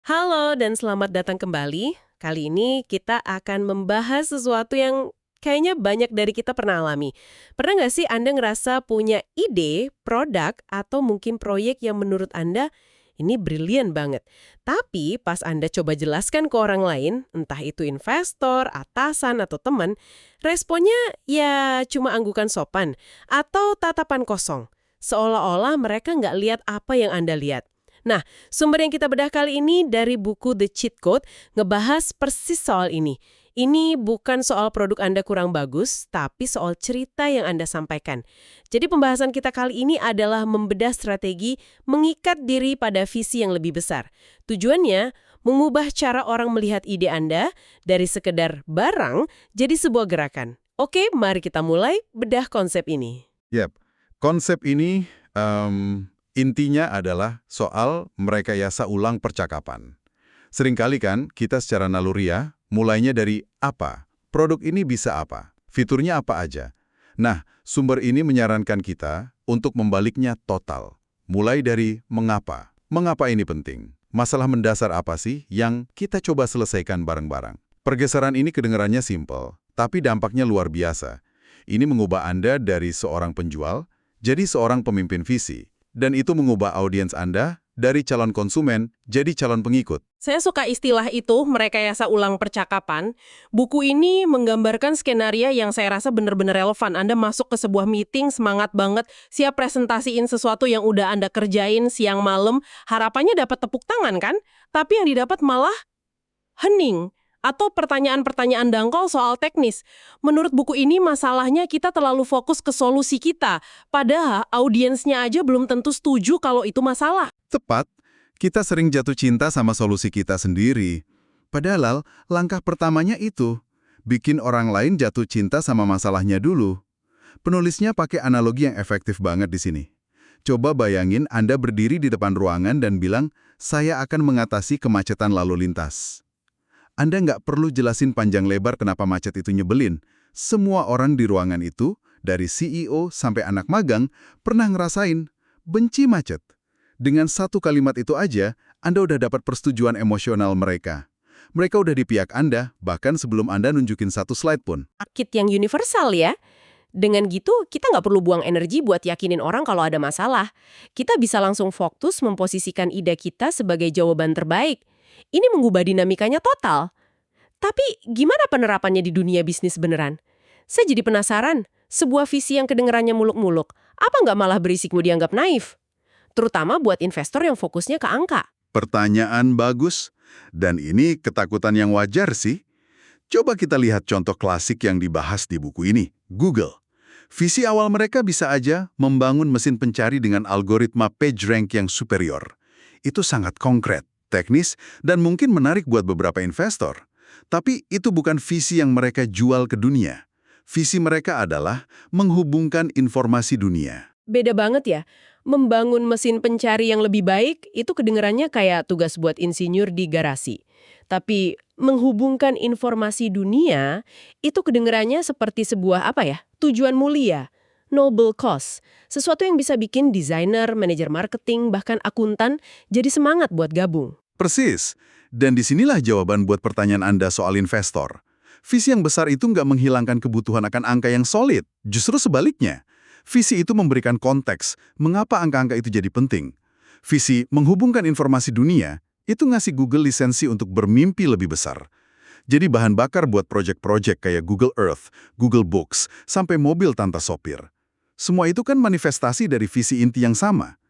Halo dan selamat datang kembali. Kali ini kita akan membahas sesuatu yang kayaknya banyak dari kita pernah alami. Pernah nggak sih Anda ngerasa punya ide, produk, atau mungkin proyek yang menurut Anda ini brilian banget. Tapi pas Anda coba jelaskan ke orang lain, entah itu investor, atasan, atau teman, responnya ya cuma anggukan sopan atau tatapan kosong. Seolah-olah mereka nggak lihat apa yang Anda lihat. Nah, sumber yang kita bedah kali ini dari buku The Cheat Code ngebahas persis soal ini. Ini bukan soal produk Anda kurang bagus, tapi soal cerita yang Anda sampaikan. Jadi pembahasan kita kali ini adalah membedah strategi mengikat diri pada visi yang lebih besar. Tujuannya, mengubah cara orang melihat ide Anda dari sekedar barang jadi sebuah gerakan. Oke, mari kita mulai bedah konsep ini. Yap, konsep ini intinya adalah soal merekayasa ulang percakapan. Seringkali kan kita secara naluriah mulainya dari apa, produk ini bisa apa, fiturnya apa aja. Nah, sumber ini menyarankan kita untuk membaliknya total. Mulai dari mengapa. Mengapa ini penting? Masalah mendasar apa sih yang kita coba selesaikan bareng-bareng? Pergeseran ini kedengarannya simpel, tapi dampaknya luar biasa. Ini mengubah Anda dari seorang penjual jadi seorang pemimpin visi. Dan itu mengubah audiens Anda dari calon konsumen jadi calon pengikut. Saya suka istilah itu, merekayasa ulang percakapan. Buku ini menggambarkan skenario yang saya rasa benar-benar relevan. Anda masuk ke sebuah meeting, semangat banget, siap presentasiin sesuatu yang udah Anda kerjain siang malam, harapannya dapat tepuk tangan kan? Tapi yang didapat malah hening. Atau pertanyaan-pertanyaan dangkal soal teknis. Menurut buku ini masalahnya kita terlalu fokus ke solusi kita. Padahal audiensnya aja belum tentu setuju kalau itu masalah. Tepat, kita sering jatuh cinta sama solusi kita sendiri. Padahal langkah pertamanya itu, bikin orang lain jatuh cinta sama masalahnya dulu. Penulisnya pakai analogi yang efektif banget di sini. Coba bayangin Anda berdiri di depan ruangan dan bilang, saya akan mengatasi kemacetan lalu lintas. Anda nggak perlu jelasin panjang lebar kenapa macet itu nyebelin. Semua orang di ruangan itu, dari CEO sampai anak magang, pernah ngerasain benci macet. Dengan satu kalimat itu aja, Anda udah dapat persetujuan emosional mereka. Mereka udah di pihak Anda, bahkan sebelum Anda nunjukin satu slide pun. Sakit yang universal ya. Dengan gitu, kita nggak perlu buang energi buat yakinin orang kalau ada masalah. Kita bisa langsung fokus memposisikan ide kita sebagai jawaban terbaik. Ini mengubah dinamikanya total. Tapi gimana penerapannya di dunia bisnis beneran? Saya jadi penasaran, sebuah visi yang kedengerannya muluk-muluk, apa nggak malah berisiko dianggap naif? Terutama buat investor yang fokusnya ke angka. Pertanyaan bagus, dan ini ketakutan yang wajar sih. Coba kita lihat contoh klasik yang dibahas di buku ini, Google. Visi awal mereka bisa aja membangun mesin pencari dengan algoritma PageRank yang superior. Itu sangat konkret, teknis, dan mungkin menarik buat beberapa investor. Tapi itu bukan visi yang mereka jual ke dunia. Visi mereka adalah menghubungkan informasi dunia. Beda banget ya. Membangun mesin pencari yang lebih baik itu kedengerannya kayak tugas buat insinyur di garasi. Tapi menghubungkan informasi dunia itu kedengerannya seperti sebuah tujuan mulia, noble cause. Sesuatu yang bisa bikin desainer, manajer marketing, bahkan akuntan jadi semangat buat gabung. Persis. Dan disinilah jawaban buat pertanyaan Anda soal investor. Visi yang besar itu nggak menghilangkan kebutuhan akan angka yang solid. Justru sebaliknya. Visi itu memberikan konteks mengapa angka-angka itu jadi penting. Visi menghubungkan informasi dunia itu ngasih Google lisensi untuk bermimpi lebih besar. Jadi bahan bakar buat proyek-proyek kayak Google Earth, Google Books, sampai mobil tanpa sopir. Semua itu kan manifestasi dari visi inti yang sama.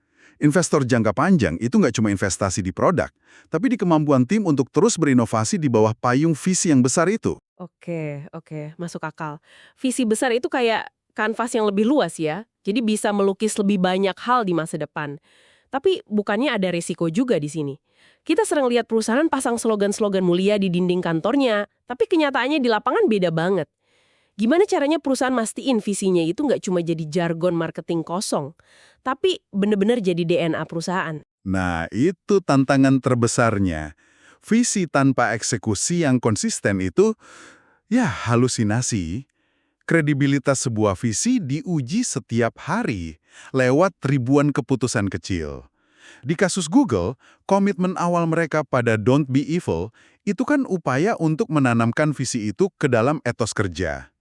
Investor jangka panjang itu nggak cuma investasi di produk, tapi di kemampuan tim untuk terus berinovasi di bawah payung visi yang besar itu. Oke, masuk akal. Visi besar itu kayak kanvas yang lebih luas ya, jadi bisa melukis lebih banyak hal di masa depan. Tapi bukannya ada resiko juga di sini. Kita sering lihat perusahaan pasang slogan-slogan mulia di dinding kantornya, tapi kenyataannya di lapangan beda banget. Gimana caranya perusahaan mastiin visinya itu nggak cuma jadi jargon marketing kosong, tapi benar-benar jadi DNA perusahaan? Nah, itu tantangan terbesarnya. Visi tanpa eksekusi yang konsisten itu, ya halusinasi. Kredibilitas sebuah visi diuji setiap hari lewat ribuan keputusan kecil. Di kasus Google, komitmen awal mereka pada Don't Be Evil itu kan upaya untuk menanamkan visi itu ke dalam etos kerja.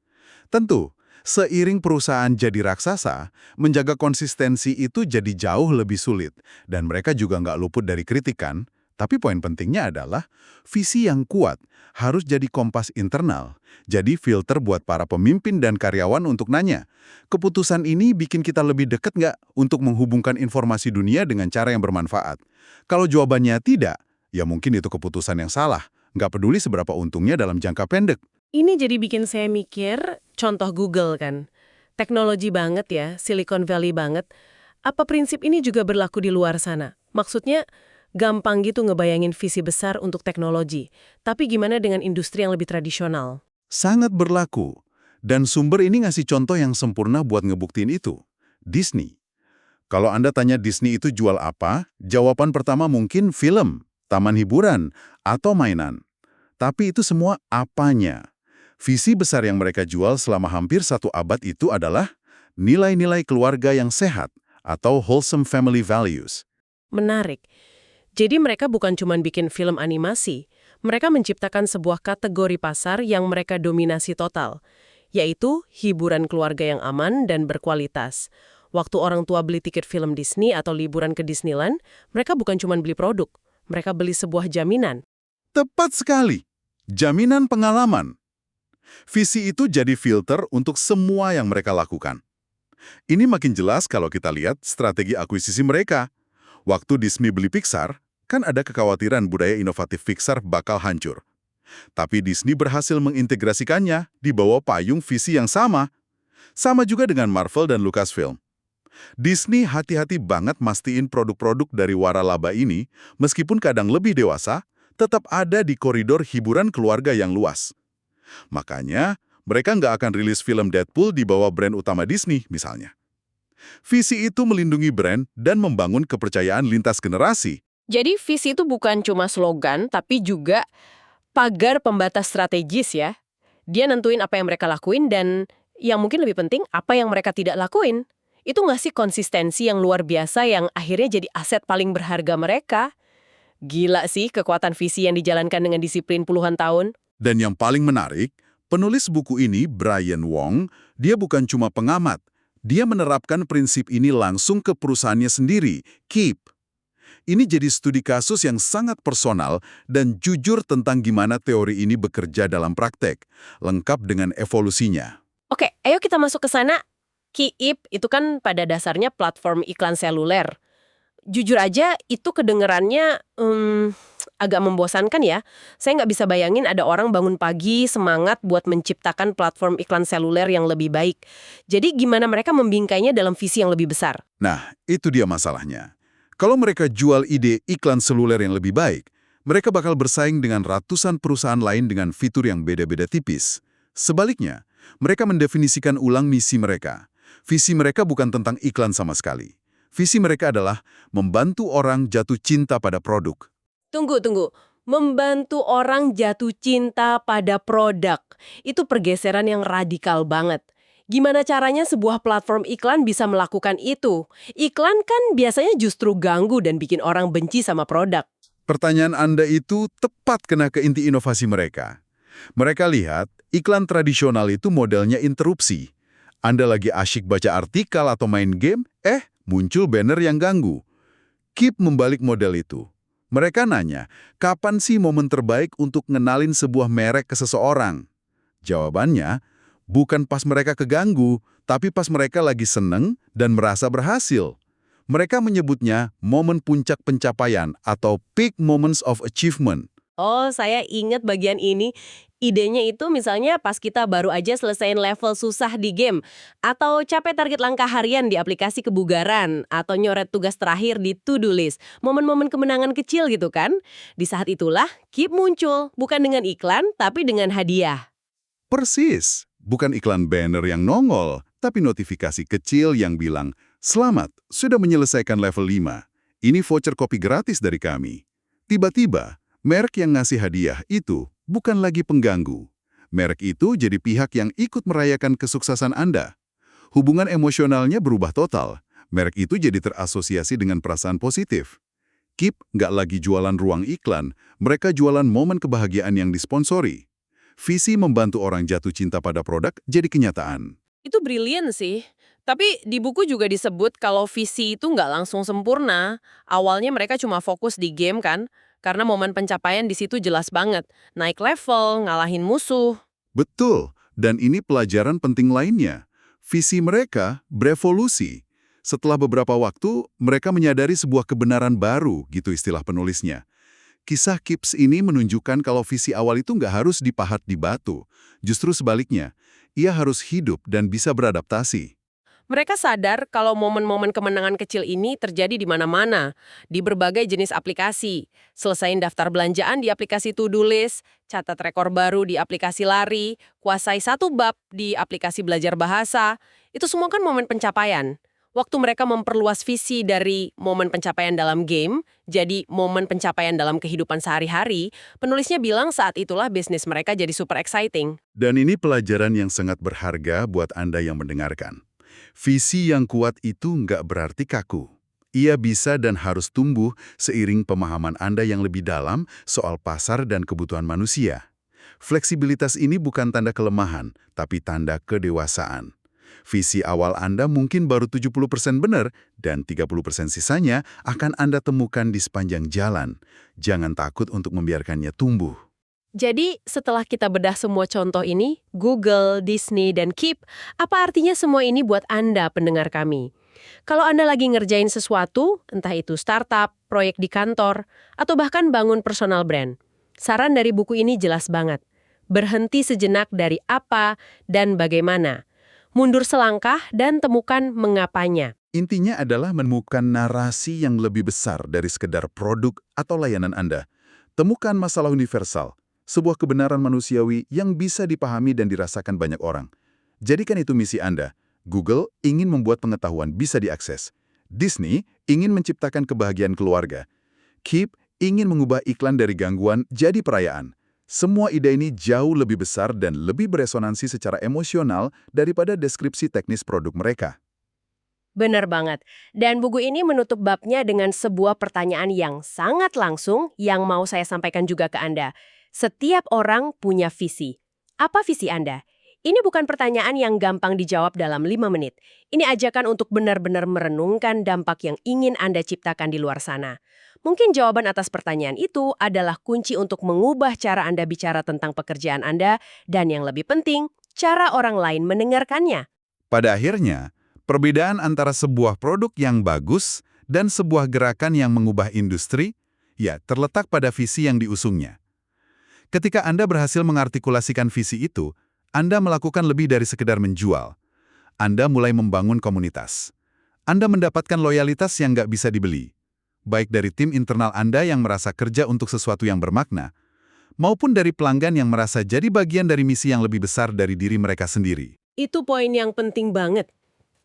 Tentu, seiring perusahaan jadi raksasa, menjaga konsistensi itu jadi jauh lebih sulit. Dan mereka juga nggak luput dari kritikan. Tapi poin pentingnya adalah, visi yang kuat harus jadi kompas internal. Jadi filter buat para pemimpin dan karyawan untuk nanya, keputusan ini bikin kita lebih dekat nggak untuk menghubungkan informasi dunia dengan cara yang bermanfaat? Kalau jawabannya tidak, ya mungkin itu keputusan yang salah. Nggak peduli seberapa untungnya dalam jangka pendek. Ini jadi bikin saya mikir, contoh Google kan. Teknologi banget ya, Silicon Valley banget. Apa prinsip ini juga berlaku di luar sana? Maksudnya, gampang gitu ngebayangin visi besar untuk teknologi. Tapi gimana dengan industri yang lebih tradisional? Sangat berlaku. Dan sumber ini ngasih contoh yang sempurna buat ngebuktiin itu. Disney. Kalau Anda tanya Disney itu jual apa, jawaban pertama mungkin film, taman hiburan, atau mainan. Tapi itu semua apanya. Visi besar yang mereka jual selama hampir 1 abad itu adalah nilai-nilai keluarga yang sehat atau wholesome family values. Menarik. Jadi mereka bukan cuma bikin film animasi, mereka menciptakan sebuah kategori pasar yang mereka dominasi total, yaitu hiburan keluarga yang aman dan berkualitas. Waktu orang tua beli tiket film Disney atau liburan ke Disneyland, mereka bukan cuma beli produk, mereka beli sebuah jaminan. Tepat sekali. Jaminan pengalaman. Visi itu jadi filter untuk semua yang mereka lakukan. Ini makin jelas kalau kita lihat strategi akuisisi mereka. Waktu Disney beli Pixar, kan ada kekhawatiran budaya inovatif Pixar bakal hancur. Tapi Disney berhasil mengintegrasikannya di bawah payung visi yang sama. Sama juga dengan Marvel dan Lucasfilm. Disney hati-hati banget mastiin produk-produk dari waralaba ini, meskipun kadang lebih dewasa, tetap ada di koridor hiburan keluarga yang luas. Makanya, mereka nggak akan rilis film Deadpool di bawah brand utama Disney, misalnya. Visi itu melindungi brand dan membangun kepercayaan lintas generasi. Jadi visi itu bukan cuma slogan, tapi juga pagar pembatas strategis ya. Dia nentuin apa yang mereka lakuin dan yang mungkin lebih penting, apa yang mereka tidak lakuin. Itu ngasih konsistensi yang luar biasa yang akhirnya jadi aset paling berharga mereka. Gila sih kekuatan visi yang dijalankan dengan disiplin puluhan tahun. Dan yang paling menarik, penulis buku ini, Brian Wong, dia bukan cuma pengamat. Dia menerapkan prinsip ini langsung ke perusahaannya sendiri, Keep. Ini jadi studi kasus yang sangat personal dan jujur tentang gimana teori ini bekerja dalam praktek, lengkap dengan evolusinya. Oke, ayo kita masuk ke sana. Keep itu kan pada dasarnya platform iklan seluler. Jujur aja, itu kedengerannya agak membosankan ya. Saya nggak bisa bayangin ada orang bangun pagi semangat buat menciptakan platform iklan seluler yang lebih baik. Jadi gimana mereka membingkainya dalam visi yang lebih besar? Nah, itu dia masalahnya. Kalau mereka jual ide iklan seluler yang lebih baik, mereka bakal bersaing dengan ratusan perusahaan lain dengan fitur yang beda-beda tipis. Sebaliknya, mereka mendefinisikan ulang misi mereka. Visi mereka bukan tentang iklan sama sekali. Visi mereka adalah membantu orang jatuh cinta pada produk. Tunggu. Membantu orang jatuh cinta pada produk. Itu pergeseran yang radikal banget. Gimana caranya sebuah platform iklan bisa melakukan itu? Iklan kan biasanya justru ganggu dan bikin orang benci sama produk. Pertanyaan Anda itu tepat kena ke inti inovasi mereka. Mereka lihat iklan tradisional itu modelnya interupsi. Anda lagi asyik baca artikel atau main game, muncul banner yang ganggu. Keep membalik model itu. Mereka nanya, kapan sih momen terbaik untuk ngenalin sebuah merek ke seseorang? Jawabannya, bukan pas mereka keganggu, tapi pas mereka lagi seneng dan merasa berhasil. Mereka menyebutnya momen puncak pencapaian atau peak moments of achievement. Oh, saya ingat bagian ini. Idenya itu misalnya pas kita baru aja selesaiin level susah di game, atau capai target langkah harian di aplikasi kebugaran, atau nyoret tugas terakhir di to-do list. Momen-momen kemenangan kecil gitu kan? Di saat itulah, Keep muncul. Bukan dengan iklan, tapi dengan hadiah. Persis, bukan iklan banner yang nongol, tapi notifikasi kecil yang bilang, "Selamat, sudah menyelesaikan level 5. Ini voucher kopi gratis dari kami." Tiba-tiba, merek yang ngasih hadiah itu bukan lagi pengganggu. Merek itu jadi pihak yang ikut merayakan kesuksesan Anda. Hubungan emosionalnya berubah total. Merek itu jadi terasosiasi dengan perasaan positif. Keep nggak lagi jualan ruang iklan, mereka jualan momen kebahagiaan yang disponsori. Visi membantu orang jatuh cinta pada produk jadi kenyataan. Itu brilian sih. Tapi di buku juga disebut kalau visi itu nggak langsung sempurna. Awalnya mereka cuma fokus di game kan, karena momen pencapaian di situ jelas banget. Naik level, ngalahin musuh. Betul, dan ini pelajaran penting lainnya. Visi mereka berevolusi. Setelah beberapa waktu, mereka menyadari sebuah kebenaran baru, gitu istilah penulisnya. Kisah Kips ini menunjukkan kalau visi awal itu nggak harus dipahat di batu. Justru sebaliknya, ia harus hidup dan bisa beradaptasi. Mereka sadar kalau momen-momen kemenangan kecil ini terjadi di mana-mana, di berbagai jenis aplikasi. Selesain daftar belanjaan di aplikasi to-do list, catat rekor baru di aplikasi lari, kuasai satu bab di aplikasi belajar bahasa. Itu semua kan momen pencapaian. Waktu mereka memperluas visi dari momen pencapaian dalam game, jadi momen pencapaian dalam kehidupan sehari-hari, penulisnya bilang saat itulah bisnis mereka jadi super exciting. Dan ini pelajaran yang sangat berharga buat Anda yang mendengarkan. Visi yang kuat itu nggak berarti kaku. Ia bisa dan harus tumbuh seiring pemahaman Anda yang lebih dalam soal pasar dan kebutuhan manusia. Fleksibilitas ini bukan tanda kelemahan, tapi tanda kedewasaan. Visi awal Anda mungkin baru 70% benar dan 30% sisanya akan Anda temukan di sepanjang jalan. Jangan takut untuk membiarkannya tumbuh. Jadi, setelah kita bedah semua contoh ini, Google, Disney, dan Keep, apa artinya semua ini buat Anda, pendengar kami? Kalau Anda lagi ngerjain sesuatu, entah itu startup, proyek di kantor, atau bahkan bangun personal brand, saran dari buku ini jelas banget. Berhenti sejenak dari apa dan bagaimana. Mundur selangkah dan temukan mengapanya. Intinya adalah menemukan narasi yang lebih besar dari sekedar produk atau layanan Anda. Temukan masalah universal, sebuah kebenaran manusiawi yang bisa dipahami dan dirasakan banyak orang. Jadikan itu misi Anda. Google ingin membuat pengetahuan bisa diakses. Disney ingin menciptakan kebahagiaan keluarga. Keep ingin mengubah iklan dari gangguan jadi perayaan. Semua ide ini jauh lebih besar dan lebih beresonansi secara emosional daripada deskripsi teknis produk mereka. Benar banget. Dan buku ini menutup babnya dengan sebuah pertanyaan yang sangat langsung yang mau saya sampaikan juga ke Anda. Setiap orang punya visi. Apa visi Anda? Ini bukan pertanyaan yang gampang dijawab dalam 5 menit. Ini ajakan untuk benar-benar merenungkan dampak yang ingin Anda ciptakan di luar sana. Mungkin jawaban atas pertanyaan itu adalah kunci untuk mengubah cara Anda bicara tentang pekerjaan Anda dan yang lebih penting, cara orang lain mendengarkannya. Pada akhirnya, perbedaan antara sebuah produk yang bagus dan sebuah gerakan yang mengubah industri, ya terletak pada visi yang diusungnya. Ketika Anda berhasil mengartikulasikan visi itu, Anda melakukan lebih dari sekedar menjual. Anda mulai membangun komunitas. Anda mendapatkan loyalitas yang nggak bisa dibeli, baik dari tim internal Anda yang merasa kerja untuk sesuatu yang bermakna, maupun dari pelanggan yang merasa jadi bagian dari misi yang lebih besar dari diri mereka sendiri. Itu poin yang penting banget.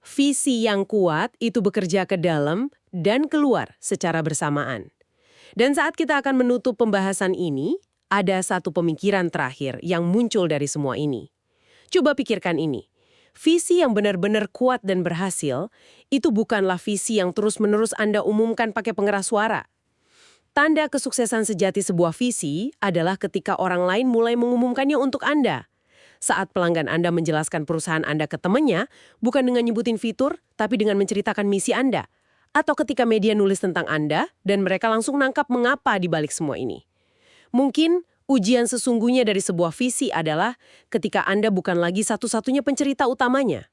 Visi yang kuat itu bekerja ke dalam dan keluar secara bersamaan. Dan saat kita akan menutup pembahasan ini, ada satu pemikiran terakhir yang muncul dari semua ini. Coba pikirkan ini. Visi yang benar-benar kuat dan berhasil, itu bukanlah visi yang terus-menerus Anda umumkan pakai pengeras suara. Tanda kesuksesan sejati sebuah visi adalah ketika orang lain mulai mengumumkannya untuk Anda. Saat pelanggan Anda menjelaskan perusahaan Anda ke temannya, bukan dengan nyebutin fitur, tapi dengan menceritakan misi Anda. Atau ketika media nulis tentang Anda, dan mereka langsung nangkap mengapa di balik semua ini. Mungkin ujian sesungguhnya dari sebuah visi adalah ketika Anda bukan lagi satu-satunya pencerita utamanya.